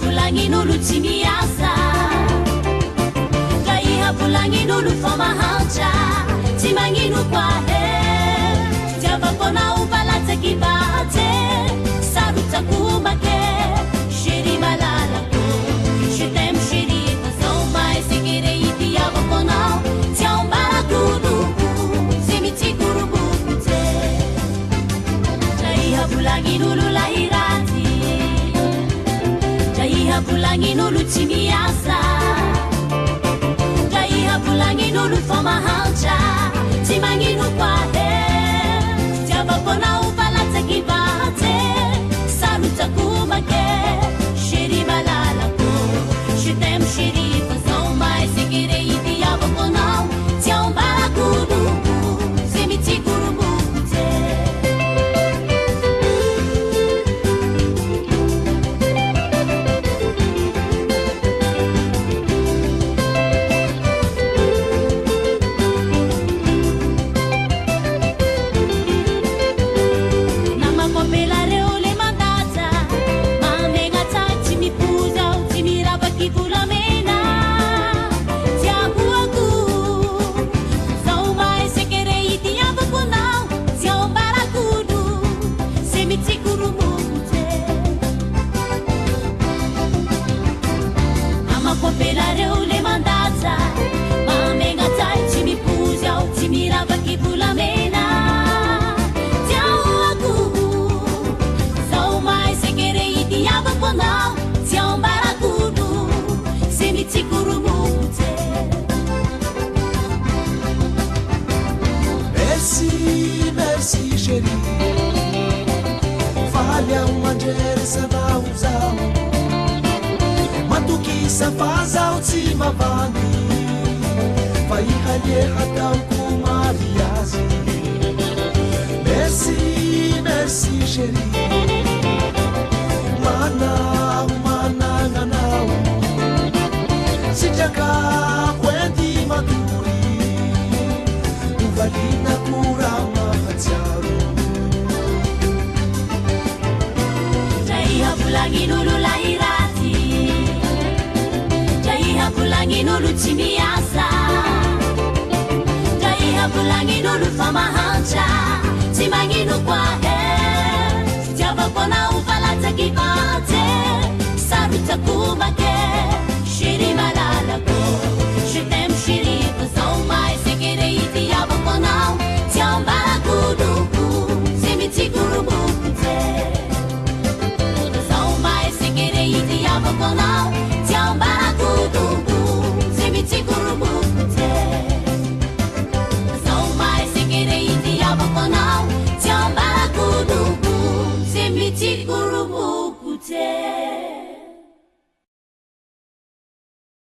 Vulangin'olo tsy miasa dra iha volangin'olo fa mahantra tsy magnino koa tiavakonao balatsaky batsy sarotsako make chéri malalako je t'aime chéri fazao may sekere itiavakonao tsy ambarakodo ze mitsikorobokotsy dra iha volangin'olo lahiraty Vulangin'olo tsy miasa dra iha volangin'olo fa mahantra tsy magnino koa tiavakonao balatsaky batsy sarotsako make chéri malalako je t'aime chéri fazao may sekere itiavakonao tsy ambarakodo ze mitsikorobokotsy Merci chéri Valha mandresa vauzao Matukisa fazao tsy mavany Fa ihaleha taoko mariazy Merci, merci chéri Manananao Sitraka quenti maturi Uvalina kurama hatsiaro dra iha volangin'olo lahiraty dra iha volangin'olo tsy miasa dra iha volangin'olo fa mahantra tsy magnino koa tiavakonao balatsaky batsy sarotsako make chéri malalako je t'aime